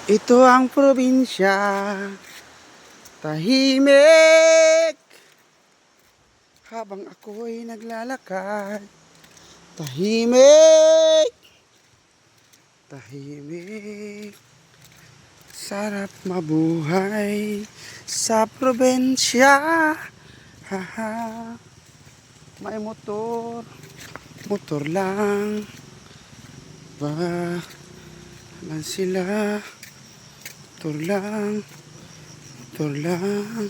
Ito ang probinsya, tahimik habang ako'y naglalakad. Tahimik, tahimik, sarap mabuhay sa probinsya. Haha, may motor, motor lang, ba lang sila. Motor lang, motor lang.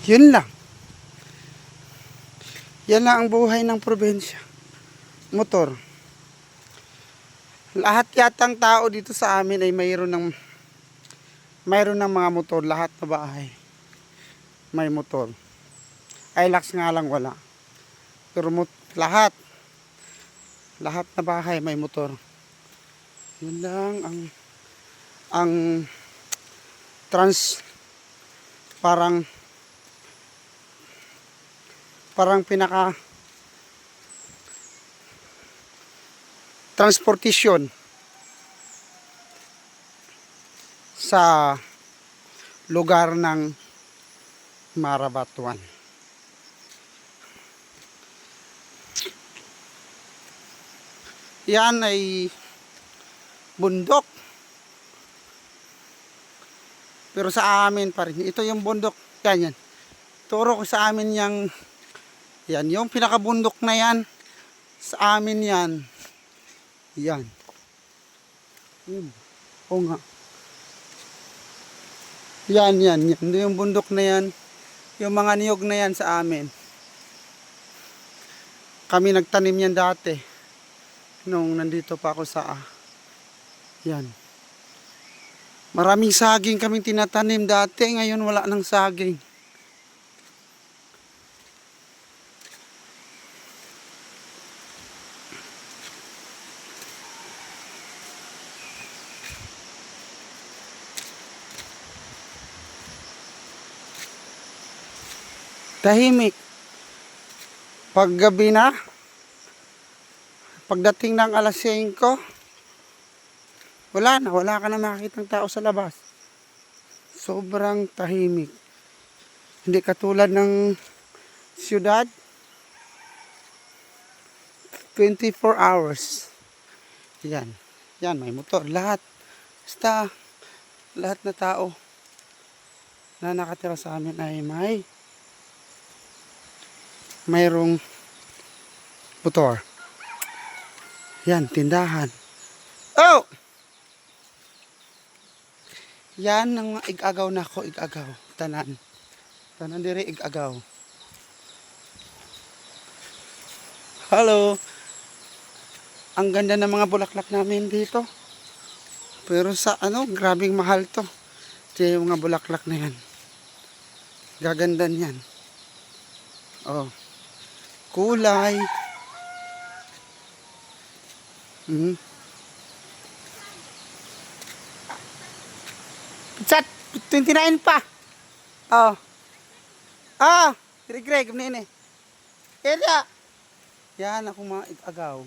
Yun lang. Yan lang ang buhay ng probinsya. Motor. Lahat yatang tao dito sa amin ay mayroon ng mga motor. Lahat na bahay may motor. Hilux nga lang wala. Pero lahat na bahay may motor. Yun lang ang parang pinaka transportasyon sa lugar ng Marabatuan. Yan ay bundok. Pero sa amin pa rin. Ito yung bundok. Yan. Turo ko sa amin yan, yung pinakabundok na yan. Sa amin yan. Yan. Oo nga. Yan. Yung bundok na yan. Yung mga niyog na yan sa amin. Kami nagtanim yan dati. Nung nandito pa ako sa yan. Maraming saging kaming tinatanim dati. Ngayon wala nang saging. Tahimik. Paggabi na, pagdating ng alas 5, wala ka na makikitang tao sa labas. Sobrang tahimik. Hindi katulad ng siyudad, 24 hours. Yan, may motor. Lahat. Basta, lahat na tao na nakatira sa amin ay mayroong motor. Yan, tindahan. Oh! Yan ang igagaw na ako, igagaw. Tanan diri igagaw. Hello. Ang ganda ng mga bulaklak namin dito. Pero sa grabing mahal to. Ito yung mga bulaklak na yan. Gaganda niyan. Oh. Kulay. Chat 29 pa. Oh. Greg nene. Area. Yan ako mga agaw.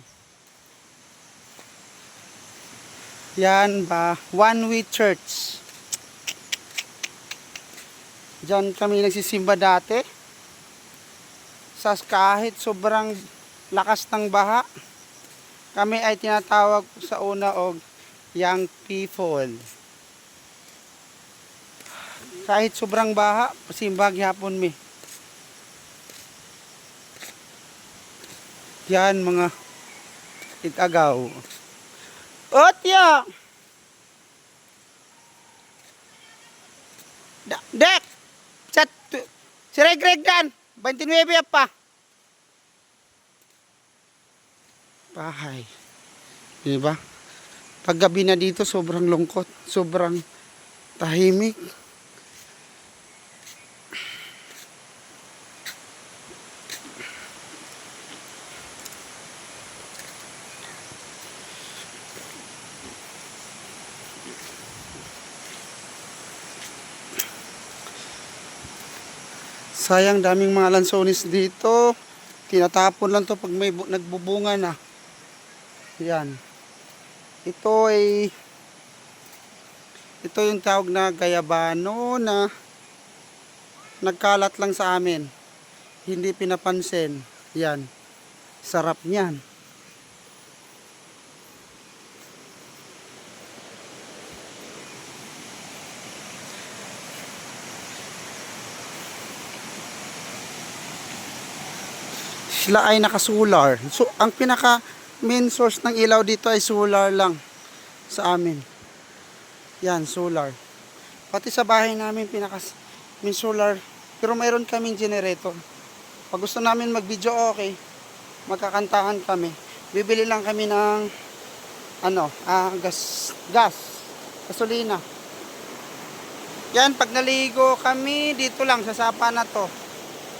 Yan ba, One Way Church. Diyan kami nagsisimba dati. Kahit sobrang lakas ng baha, kami ay tinatawag sa una og young people. Kahit sobrang baha, pasimbag hapon mi. Yan mga itagaw. Otya! Dek! Chat! Si Greg dan! 29 pa. Bahay. Diba? Paggabi na dito, sobrang lungkot. Sobrang tahimik. Sayang, daming mga lansones dito. Tinatapon lang to pag may nagbubunga na. Yan. Ito yung tawag na gayabano na nagkalat lang sa amin. Hindi pinapansin. Yan. Sarap niyan. Sila ay nakasular. So, ang pinaka main source ng ilaw dito ay solar lang sa amin. Yan, solar. Pati sa bahay namin pinaka main solar. Pero mayroon kaming generator. Pag gusto namin mag-video, okay. Magkakantahan kami. Bibili lang kami ng gasolina. Yan, pag naligo kami, dito lang sa sapa na to.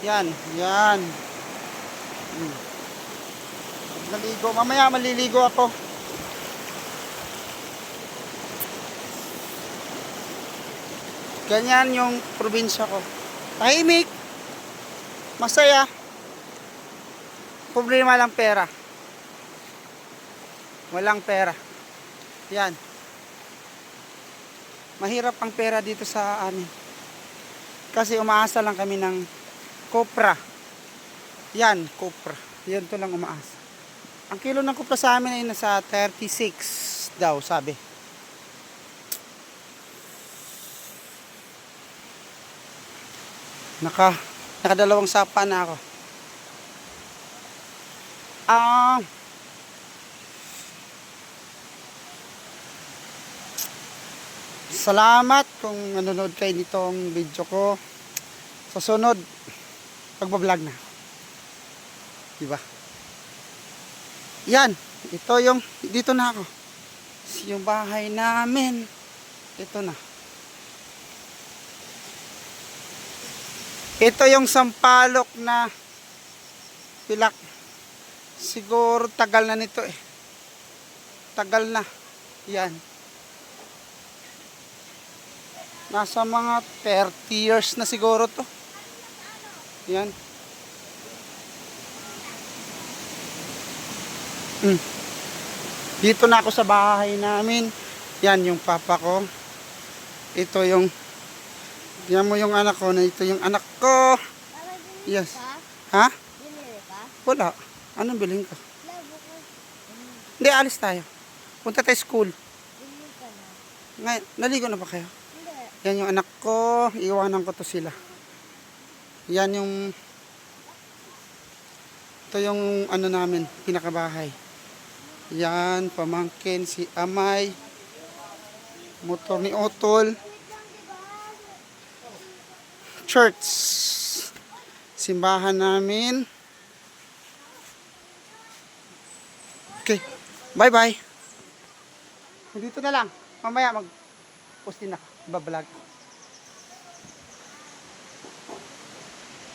Yan. Naligo. Mamaya maliligo ako. Ganyan yung probinsya ko. Tahimik. Masaya. Problema lang pera. Walang pera. Yan. Mahirap ang pera dito sa amin. Kasi umaasa lang kami ng kopra. Yan, kopra. Yan to lang umaasa. Ang kilo ng kopra sa amin ay nasa 36 daw, sabi. Nakadalawang sapa na ako. Salamat kung nanonood kayo nitong video ko. Sa sunod, pagbablog na. Diba? Yan. Ito yung, dito na ako. Yung bahay namin. Ito na. Ito yung sampalok na pilak. Siguro tagal na nito eh. Tagal na. Yan. Nasa mga 30 years na siguro to. Yan. Dito na ako sa bahay namin. Yan yung papa ko. Ito yung yan mo yung anak ko na ito yung anak ko. Yes. Ha? Wala. Anong bilhin ka? Hindi, alis tayo. Punta tayo school. Ngayon, naligo na ba kayo? Yan yung anak ko. Iiwanan ko to sila. Yan yung ito yung ano namin, pinakabahay. Yan, pamangkin, si Amay. Motor ni Otol. Church. Simbahan namin. Okay. Bye-bye. Dito na lang. Mamaya mag-post din ako. Bablog.